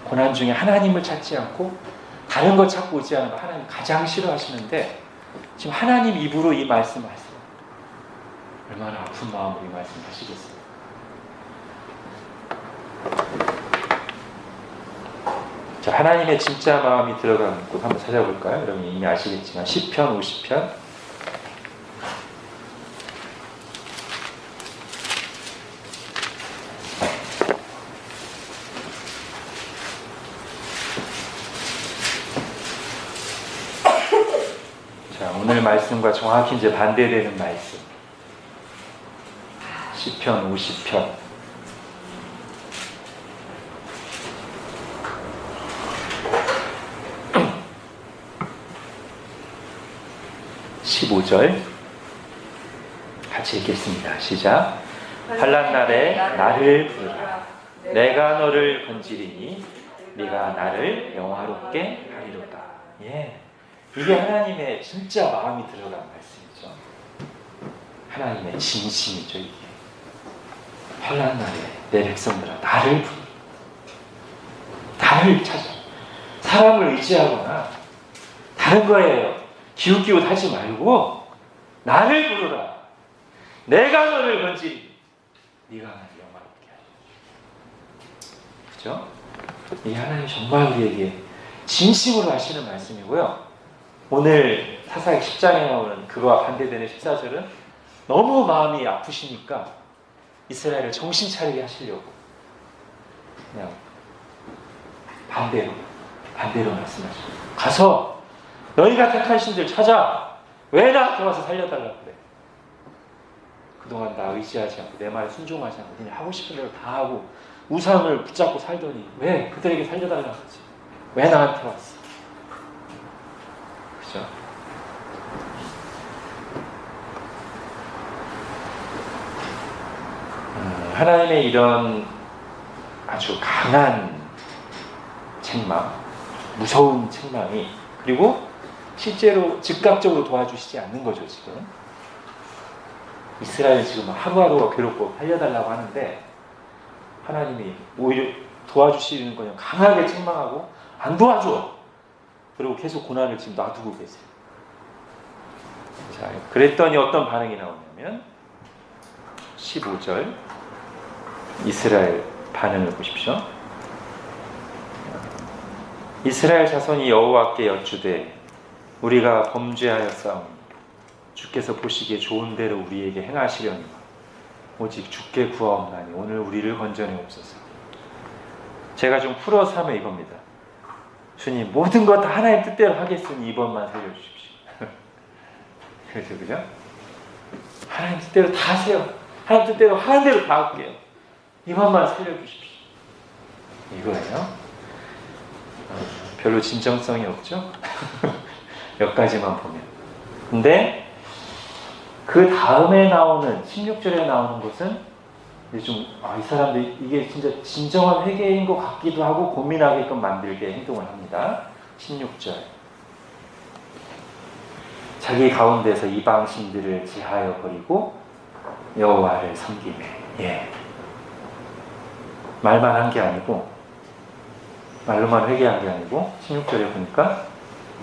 Speaker 1: 고난 중에 하나님을 찾지 않고 다른 것 찾고 의지하는 거 하나님 가장 싫어하시는데 지금 하나님 입으로 이 말씀을 하세요. 얼마나 아픈 마음으로 이 말씀을 하시겠어요. 자, 하나님의 진짜 마음이 들어가는 곳 한번 찾아볼까요? 여러분 이미 아시겠지만 시편 50편 50편. 오늘 말씀과 정확히 이제 반대되는 말씀. 시편 50편 15절 같이 읽겠습니다. 시작. 환난 날에 나를 부르라. 내가 너를 건지리니 네가 나를 영화롭게 하리로다. 이게 하나님의 진짜 마음이 들어간 말씀이죠. 하나님의 진심이죠. 이게 환난 날에 내 백성들아 나를 부르라. 나를 찾아. 사람을 의지하거나 다른 거에 기웃기웃하지 말고 나를 부르라. 내가 너를 건지리. 네가 나를 영화롭게 하리. 그죠? 이 하나님 정말 우리에게 진심으로 하시는 말씀이고요. 오늘 사사기 10장에 나오는 그거와 반대되는 14절은 너무 마음이 아프시니까 이스라엘을 정신 차리게 하시려고 그냥 반대로 말씀하시고 가서 너희가 택한 신들 찾아. 왜 나한테 와서 살려달라고 그래? 그동안 나 의지하지 않고 내 말에 순종하지 않고 니네 하고 싶은 대로 다 하고 우상을 붙잡고 살더니 왜 그들에게 살려달라고 하지? 왜 나한테 왔어? 그죠? 하나님의 이런 아주 강한 책망, 무서운 책망이, 그리고 실제로 즉각적으로 도와주시지 않는 거죠. 지금 이스라엘 지금 하루하루가 괴롭고 살려달라고 하는데 하나님이 오히려 도와주시는 거냐, 강하게 책망하고 안 도와줘. 그리고 계속 고난을 지금 놔두고 계세요. 자, 그랬더니 어떤 반응이 나오냐면 15절 이스라엘 반응을 보십시오. 이스라엘 자손이 여호와께 여쭈되 우리가 범죄하였사오니 주께서 보시기에 좋은 대로 우리에게 행하시려니와 오직 주께 구하옵나니 오늘 우리를 건져내옵소서. 제가 좀 풀어서 하면 이겁니다. 주님, 모든 것 다 하나님 뜻대로 하겠으니 이번만 살려주십시오. 그죠? 하나님 뜻대로 다 하세요. 하나님 뜻대로 하는 대로 다 할게요. 이번만 살려주십시오. 이거예요. 별로 진정성이 없죠? 여기까지만 보면. 근데 그 다음에 나오는 16절에 나오는 것은 좀 이 사람들이 이게 진짜 진정한 회개인 것 같기도 하고 고민하게끔 만들게 행동을 합니다. 16절 자기 가운데서 이방신들을 제하여 버리고 여호와를 섬기매. 말만 한 게 아니고, 말로만 회개한 게 아니고 16절에 보니까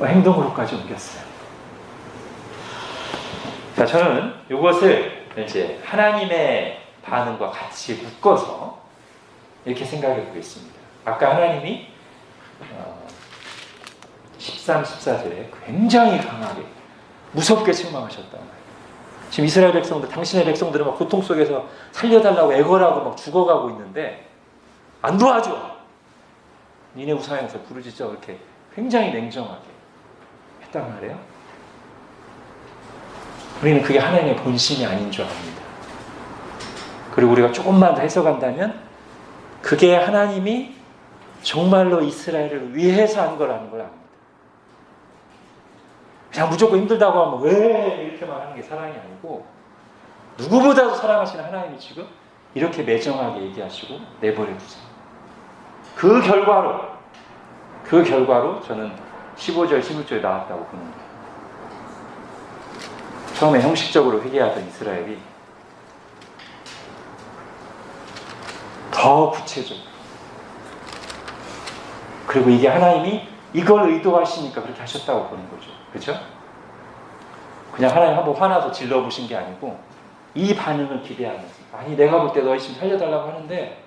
Speaker 1: 행동으로까지 옮겼어요. 자, 저는 이것을 이제 하나님의 반응과 같이 묶어서 이렇게 생각해 보겠습니다. 아까 하나님이 13, 14절에 굉장히 강하게 무섭게 책망하셨단 말이에요. 지금 이스라엘 백성들, 당신의 백성들은 막 고통 속에서 살려달라고 애걸하고 막 죽어가고 있는데 안 도와줘. 니네 우상에서 부르짖어. 이렇게 굉장히 냉정하게 했단 말이에요. 우리는 그게 하나님의 본심이 아닌 줄 압니다. 그리고 우리가 조금만 더 해석한다면 그게 하나님이 정말로 이스라엘을 위해서 한 거라는 걸 압니다. 그냥 무조건 힘들다고 하면 왜 이렇게만 하는 게 사랑이 아니고, 누구보다도 사랑하시는 하나님이 지금 이렇게 매정하게 얘기하시고 내버려 두세요. 그 결과로 저는 15절, 16절에 나왔다고 보는 거예요. 처음에 형식적으로 회개하던 이스라엘이 더 구체적으로, 그리고 이게 하나님이 이걸 의도하시니까 그렇게 하셨다고 보는 거죠. 그렇죠? 그냥 하나님 한번 화나서 질러보신 게 아니고 이 반응을 기대하면서, 아니 내가 볼 때 너희 지금 살려달라고 하는데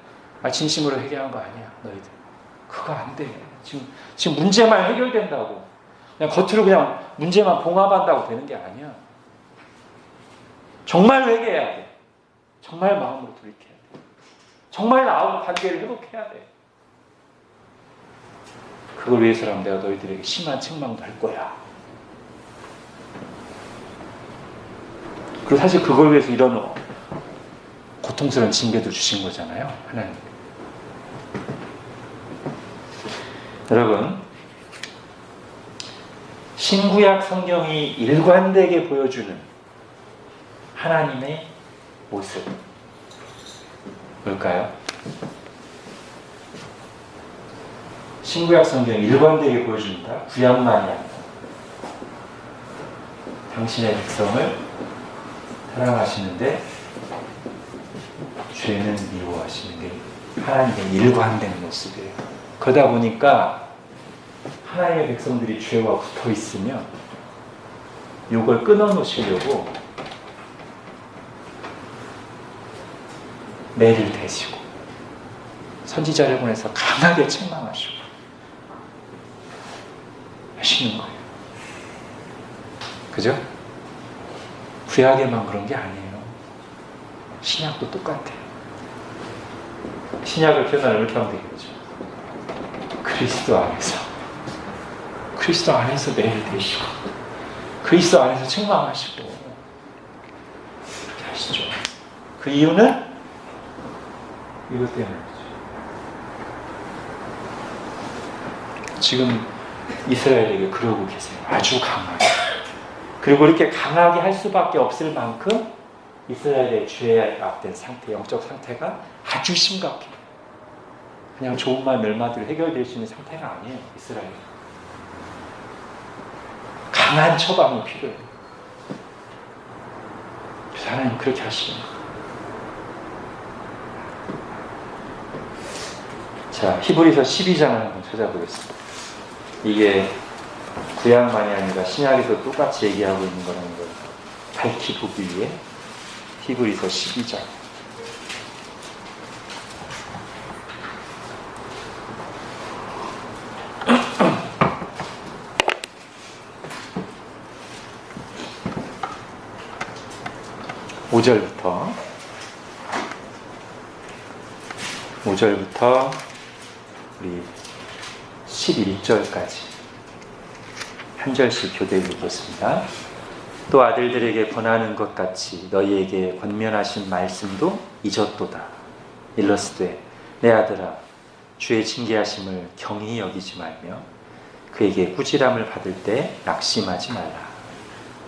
Speaker 1: 진심으로 회개한 거 아니야 너희들. 그거 안 돼. 지금 문제만 해결된다고 그냥 겉으로 그냥 문제만 봉합한다고 되는 게 아니야. 정말 회개해야 돼. 정말 마음으로 돌이켜야 돼. 정말 나하고 관계를 회복해야 돼. 그걸 위해서라면 내가 너희들에게 심한 책망도 할 거야. 그리고 사실 그걸 위해서 이런 고통스러운 징계도 주신 거잖아요, 하나님. 여러분, 신구약 성경이 일관되게 보여주는 하나님의 모습 뭘까요? 신구약 성경이 일관되게 보여줍니다. 구약만이 아니라 당신의 백성을 사랑하시는데 죄는 미워하시는 게 하나님의 일관된 모습이에요. 그러다 보니까 하나님의 백성들이 죄와 붙어 있으면 이걸 끊어놓으시려고 매를 대시고 선지자를 보내서 강하게 책망하시고 하시는 거예요. 그죠? 구약에만 그런 게 아니에요. 신약도 똑같아요. 신약을 표현하면 이렇게 하면 되겠죠. 그리스도 안에서 매를 대시고 그리스도 안에서 책망하시고 그렇게 하시죠. 그 이유는 이것 때문이죠. 지금 이스라엘에게 그러고 계세요. 아주 강하게. 그리고 이렇게 강하게 할 수밖에 없을 만큼 이스라엘의 죄에 앞된 상태, 영적 상태가 아주 심각해요. 그냥 좋은 말 몇 마디로 해결될 수 있는 상태가 아니에요. 이스라엘. 강한 처방이 필요해요. 그래서 하나님 그렇게 하시는 거예요. 자, 히브리서 12장을 한번 찾아보겠습니다. 이게 구약만이 아니라 신약에서 똑같이 얘기하고 있는 거라는 걸 밝히 보기 위해 히브리서 12장. (5절부터) 우리 11절까지 한 절씩 교대해 보겠습니다. 또 아들들에게 권하는 것 같이 너희에게 권면하신 말씀도 잊었도다. 일러스되 내 아들아 주의 징계하심을 경히 여기지 말며 그에게 꾸지람을 받을 때 낙심하지 말라.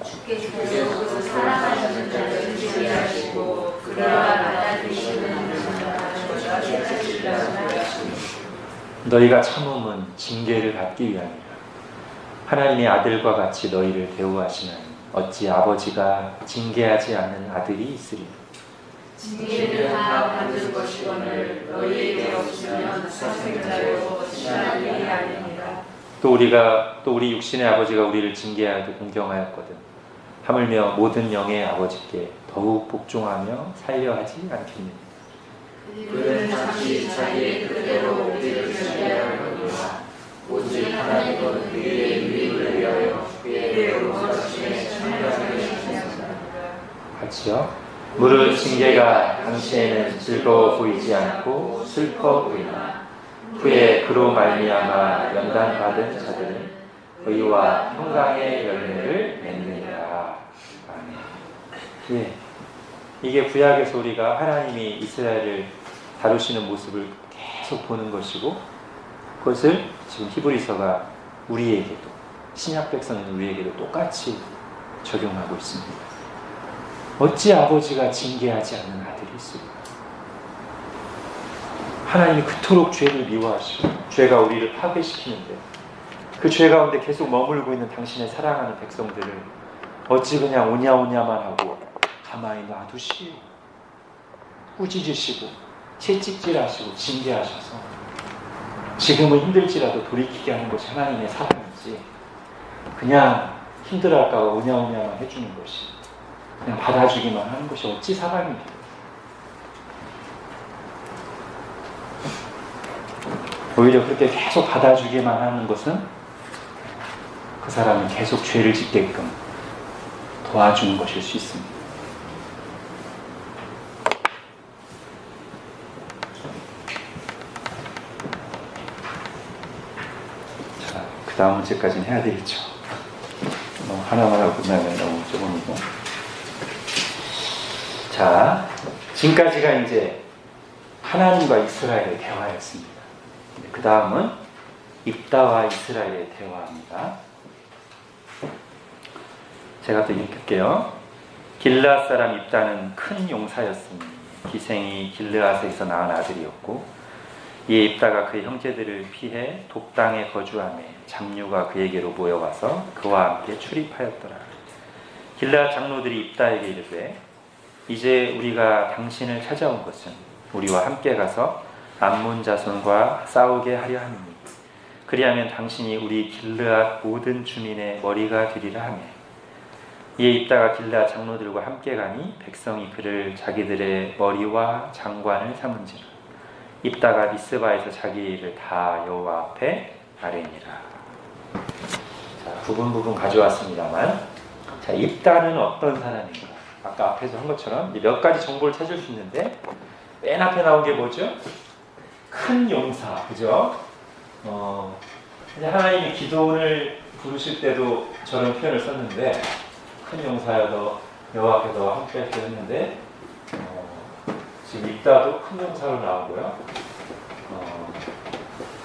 Speaker 2: 주께서 사랑하시는 자를 지혜하시고 그가 받아들이시는
Speaker 1: 너희가 참음은 징계를 받기 위함이라. 하나님의 아들과 같이 너희를 대우하시나니 어찌 아버지가 징계하지 않는 아들이 있으리요.
Speaker 2: 징계를 다 받을 것이거늘 너희에게 없으면 사생자요 친한 일이 아니니라.
Speaker 1: 또 우리 육신의 아버지가 우리를 징계하여도 공경하였거든 하물며 모든 영의 아버지께 더욱 복종하며 살려하지 않겠느냐.
Speaker 2: 그는 잠시 자기의 뜻대로 우리를 징계하였거니와 오직 하나님은 우리의 유익을 위하여 그의 용서심에 참여하게 하셨습니다.
Speaker 1: 같이요. 물은 징계가 당시에는 즐거워 보이지 않고 슬퍼 보이나 후에 그로 말미암아 연단받은 자들은 의와 평강의 열매를 맺느니라. 아멘. 예. 이게 구약에서 우리가 하나님이 이스라엘을 다루시는 모습을 계속 보는 것이고 그것을 지금 히브리서가 우리에게도 신약 백성인 우리에게도 똑같이 적용하고 있습니다. 어찌 아버지가 징계하지 않는 아들이 있을까? 하나님이 그토록 죄를 미워하시고 죄가 우리를 파괴시키는데 그 죄 가운데 계속 머물고 있는 당신의 사랑하는 백성들을 어찌 그냥 오냐오냐만 하고 가만히 놔두시고 꾸짖으시고 채찍질하시고 징계하셔서 지금은 힘들지라도 돌이키게 하는 것이 하나님의 사랑이지 그냥 힘들어할까 봐 오냐오냐만 해주는 것이 그냥 받아주기만 하는 것이 어찌 사랑입니까? 오히려 그렇게 계속 받아주기만 하는 것은 그 사람이 계속 죄를 짓게끔 도와주는 것일 수 있습니다. 자, 그 다음 문제까지는 해야 되겠죠. 하나만 하고 끝나면 너무 조금이고. 자, 지금까지가 이제 하나님과 이스라엘의 대화였습니다. 그 다음은 입다와 이스라엘의 대화입니다. 제가 또 읽을게요. 길르앗 사람 입다는 큰 용사였으니 기생이 길르앗에서 낳은 아들이었고 이에 입다가 그의 형제들을 피해 독당에 거주하며 잡류가 그에게로 모여와서 그와 함께 출입하였더라. 길르앗 장로들이 입다에게 이르되 이제 우리가 당신을 찾아온 것은 우리와 함께 가서 암몬 자손과 싸우게 하려 함이니 그리하면 당신이 우리 길르앗 모든 주민의 머리가 되리라 하며 이에 입다가 길르앗 장로들과 함께 가니 백성이 그를 자기들의 머리와 장관을 삼은지라. 입다가 미스바에서 자기 일을 다 여호와 앞에 아뢰니라. 자, 부분 가져왔습니다만 자, 입다는 어떤 사람인가? 아까 앞에서 한 것처럼 몇 가지 정보를 찾을 수 있는데 맨 앞에 나온 게 뭐죠? 큰 용사, 그죠? 하나님이 기도를 부르실 때도 저런 표현을 썼는데 큰 용사여도 여호와 앞에 너와 함께 할게 했는데 지금 입다도 큰 용사로 나오고요.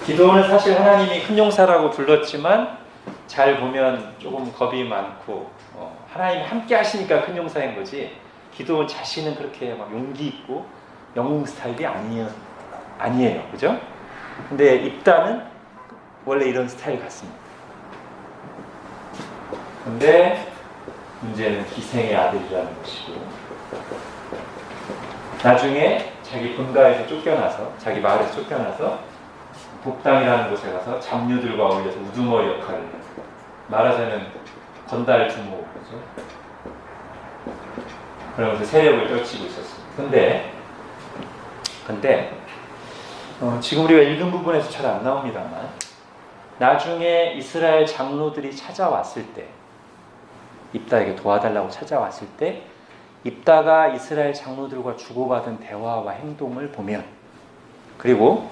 Speaker 1: 기도는 사실 하나님이 큰 용사라고 불렀지만 잘 보면 조금 겁이 많고 하나님이 함께 하시니까 큰 용사인 거지. 기도원 자신은 그렇게 막 용기 있고 영웅 스타일이 아니에요. 그죠? 근데 입다는 원래 이런 스타일 같습니다. 근데 문제는 기생의 아들이라는 것이고, 나중에 자기 본가에서 쫓겨나서, 자기 마을에서 쫓겨나서 복당이라는 곳에 가서 잡류들과 어울려서 우두머리 역할을 해요. 말하자면 건달 두모죠. 그러면서 세력을 떨치고 있었습니다. 근데 지금 우리가 읽은 부분에서 잘 안 나옵니다만, 나중에 이스라엘 장로들이 찾아왔을 때, 입다에게 도와달라고 찾아왔을 때, 입다가 이스라엘 장로들과 주고받은 대화와 행동을 보면, 그리고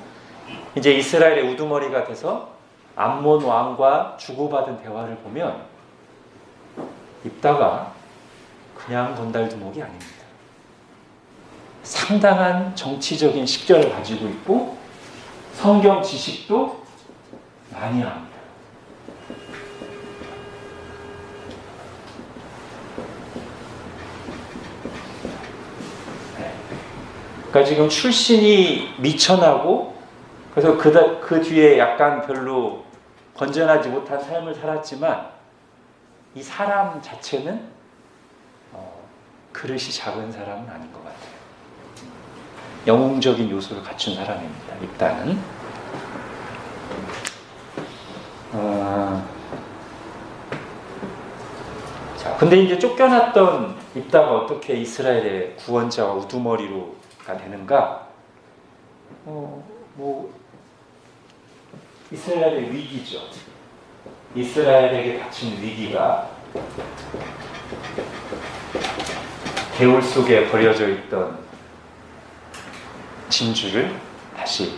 Speaker 1: 이제 이스라엘의 우두머리가 돼서 암몬 왕과 주고받은 대화를 보면, 입다가 그냥 건달두목이 아닙니다. 상당한 정치적인 식견을 가지고 있고 성경 지식도 많이 합니다. 그러니까 지금 출신이 미천하고, 그래서 그 뒤에 약간 별로 건전하지 못한 삶을 살았지만, 이 사람 자체는 그릇이 작은 사람은 아닌 것 같아요. 영웅적인 요소를 갖춘 사람입니다. 입다는. 자, 근데 이제 쫓겨났던 입다가 어떻게 이스라엘의 구원자와 우두머리로가 되는가? 이스라엘의 위기죠. 이스라엘에게 닥친 위기가 개울 속에 버려져 있던 진주를 다시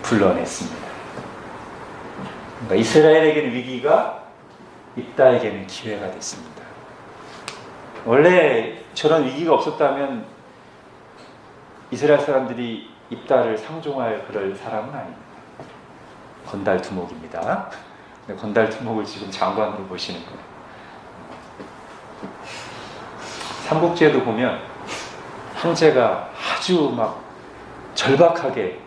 Speaker 1: 불러냈습니다. 그러니까 이스라엘에게는 위기가, 입다에게는 기회가 됐습니다. 원래 저런 위기가 없었다면 이스라엘 사람들이 입다를 상종할 그럴 사람은 아닙니다. 건달 두목입니다. 건달 두목을 지금 장관으로 보시는 거예요. 삼국지에도 보면 황제가 아주 막 절박하게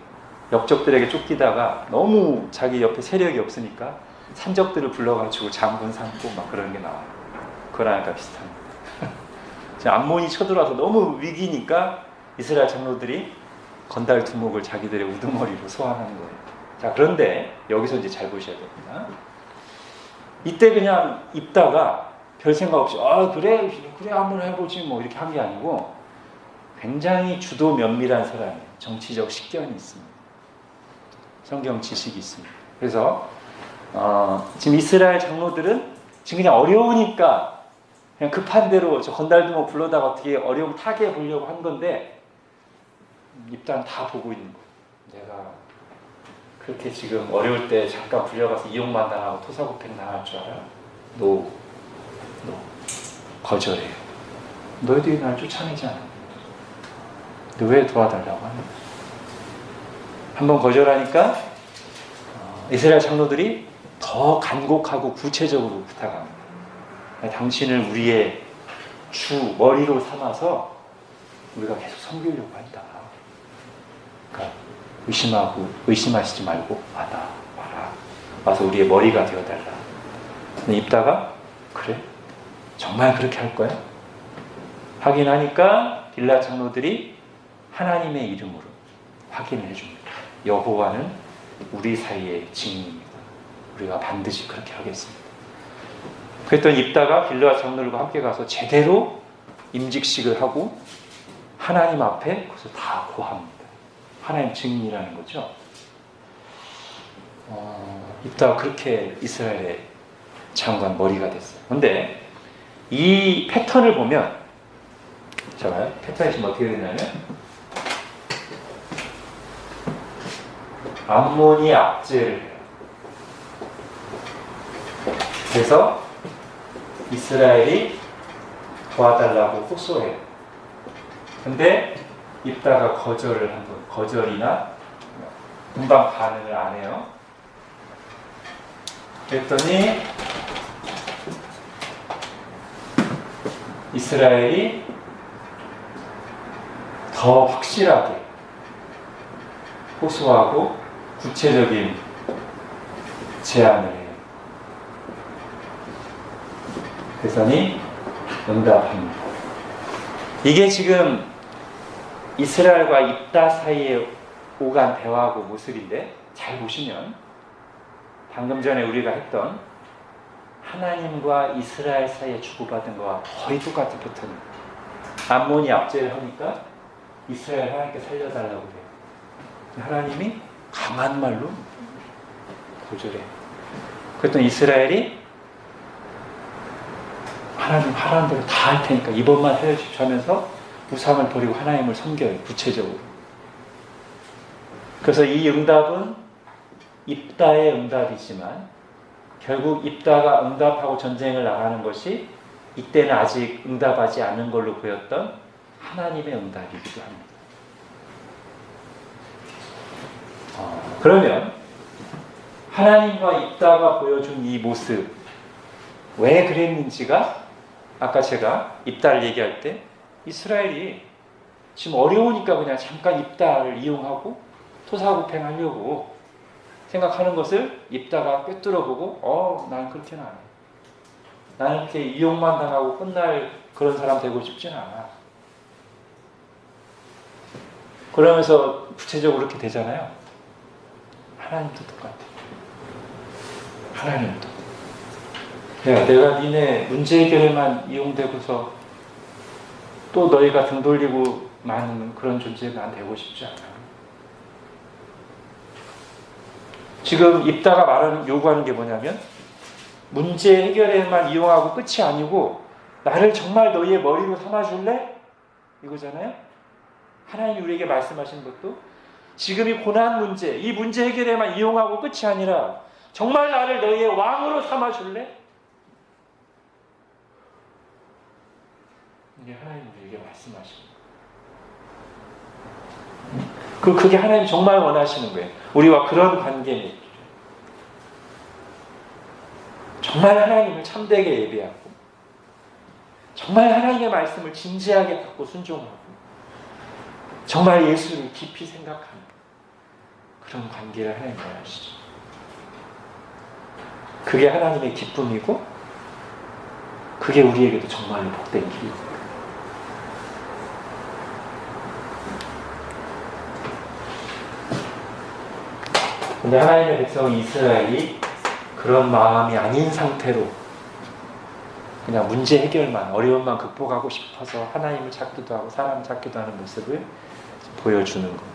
Speaker 1: 역적들에게 쫓기다가 너무 자기 옆에 세력이 없으니까 산적들을 불러가지고 장군 삼고 막 그런 게 나와요. 그거랑 비슷합니다. 암몬이 쳐들어와서 너무 위기니까 이스라엘 장로들이 건달 두목을 자기들의 우두머리로 소환하는 거예요. 자, 그런데 여기서 이제 잘 보셔야 됩니다. 이때 그냥 입다가 별 생각 없이 그래 한번 해보지 뭐 이렇게 한 게 아니고, 굉장히 주도 면밀한 사람이에요. 정치적 식견이 있습니다. 성경 지식이 있습니다. 그래서 지금 이스라엘 장로들은 지금 그냥 어려우니까 그냥 급한 대로 저 건달두목 불러다가 어떻게 어려움 타게 보려고 한 건데, 입다는 다 보고 있는 거예요. 내가 그렇게 지금 어려울 때 잠깐 불려가서 이용만 당하고 토사구팽 당할 줄 알아? 노 거절해요. 너희들이 날 쫓아내지 않아. 너 왜 도와달라고 하냐? 한번 거절하니까 이스라엘 장로들이 더 간곡하고 구체적으로 부탁합니다. 당신을 우리의 주 머리로 삼아서 우리가 계속 섬기려고 한다. 그러니까 의심하시지 말고 와라. 와서 우리의 머리가 되어달라. 근데 입다가 그래? 정말 그렇게 할 거야? 하긴 하니까 빌라 장로들이 하나님의 이름으로 확인을 해줍니다. 여호와는 우리 사이의 증인입니다. 우리가 반드시 그렇게 하겠습니다. 그랬더니 입다가 빌라 장로들과 함께 가서 제대로 임직식을 하고 하나님 앞에 그것을 다 고합니다. 하나님 증인이라는 거죠. 입다가 그렇게 이스라엘의 장관 머리가 됐어요. 그런데 이 패턴을 보면, 자, 패턴이 지금 어떻게 되냐면, 암몬이 압제를 해요. 그래서 이스라엘이 도와달라고 호소해요. 근데 입다가 거절이나 금방 반응을 안 해요. 그랬더니 이스라엘이 더 확실하게 호소하고 구체적인 제안을 해요. 그랬더니 응답합니다. 이게 지금 이스라엘과 입다 사이에 오간 대화하고 모습인데, 잘 보시면 방금 전에 우리가 했던 하나님과 이스라엘 사이에 주고받은 거와 거의 똑같은 패턴이에요. 암몬이 압제를 하니까 이스라엘 하나님께 살려달라고 해요. 하나님이 강한 말로 고절해요. 그랬더니 이스라엘이 하나님 하라는 대로 다 할 테니까 이번만 살려주십시오 하면서 우상을 버리고 하나님을 섬겨요. 구체적으로. 그래서 이 응답은 입다의 응답이지만 결국 입다가 응답하고 전쟁을 나가는 것이 이때는 아직 응답하지 않은 걸로 보였던 하나님의 응답이기도 합니다. 그러면 하나님과 입다가 보여준 이 모습, 왜 그랬는지가 아까 제가 입다를 얘기할 때 이스라엘이 지금 어려우니까 그냥 잠깐 입다를 이용하고 토사구팽하려고 생각하는 것을 입다가 꿰뚫어보고 난 그렇게는 안 해. 나는 이렇게 이용만 당하고 끝날 그런 사람 되고 싶지는 않아. 그러면서 구체적으로 그렇게 되잖아요. 하나님도 똑같아. 하나님도. 내가 니네 문제 해결에만 이용되고서 또 너희가 등 돌리고 마는 그런 존재가 난 되고 싶지 않아. 지금 입다가 요구하는 게 뭐냐면 문제 해결에만 이용하고 끝이 아니고 나를 정말 너희의 머리로 삼아줄래? 이거잖아요. 하나님이 우리에게 말씀하시는 것도 지금 이 고난 문제, 이 문제 해결에만 이용하고 끝이 아니라 정말 나를 너희의 왕으로 삼아줄래? 이게 하나님이 우리에게 말씀하시는 거예요. 그게 하나님이 정말 원하시는 거예요. 우리와 그런 관계를 정말 하나님을 참되게 예배하고 정말 하나님의 말씀을 진지하게 받고 순종하고 정말 예수를 깊이 생각하는 그런 관계를 하나님 원하시죠. 그게 하나님의 기쁨이고 그게 우리에게도 정말로 복된 길이에요. 근데 하나님의 백성 이스라엘이 그런 마음이 아닌 상태로 그냥 문제 해결만, 어려움만 극복하고 싶어서 하나님을 찾기도 하고 사람을 찾기도 하는 모습을 보여주는 거예요.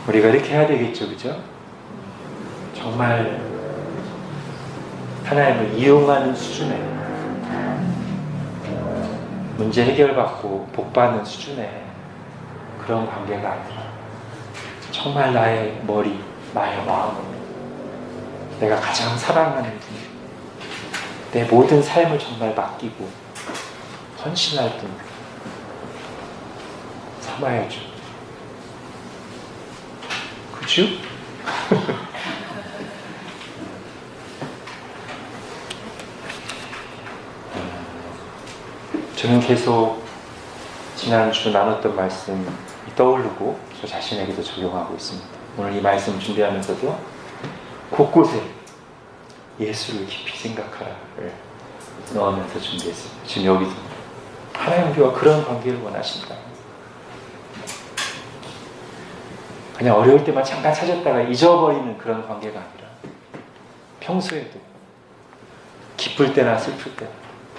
Speaker 1: 우리가 이렇게 해야 되겠죠, 그죠? 정말 하나님을 이용하는 수준에 문제 해결받고 복받는 수준의 그런 관계가 아니라 정말 나의 머리, 나의 마음을 내가 가장 사랑하는 분, 내 모든 삶을 정말 맡기고 헌신할 분 삼아야죠. 그죠? 저는 계속 지난주 나눴던 말씀이 떠오르고 저 자신에게도 적용하고 있습니다. 오늘 이 말씀 준비하면서도 곳곳에 예수를 깊이 생각하라를 넣으면서 준비했습니다. 지금 여기도 하나님 우리와 그런 관계를 원하신다. 그냥 어려울 때만 잠깐 찾았다가 잊어버리는 그런 관계가 아니라 평소에도 기쁠 때나 슬플 때나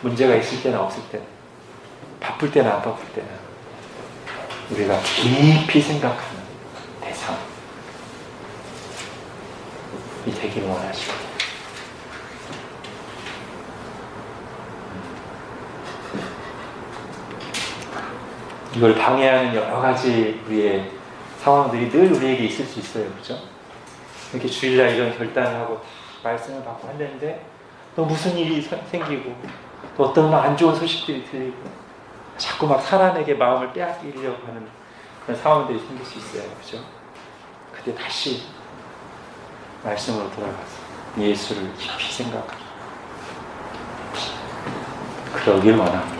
Speaker 1: 문제가 있을 때나 없을 때나 바쁠 때나 안 바쁠 때나 우리가 깊이 생각하는 대상이 되기를 원하시고 이걸 방해하는 여러 가지 우리의 상황들이 늘 우리에게 있을 수 있어요. 그죠? 이렇게 주일날 이런 결단을 하고 다 말씀을 받고 하는데 또 무슨 일이 생기고 또 어떤 안 좋은 소식들이 들리고 자꾸 막 사람에게 마음을 빼앗기려고 하는 그런 상황들이 생길 수 있어요. 그죠? 그때 다시 말씀으로 돌아가서 예수를 깊이 생각하고 그러길 원합니다.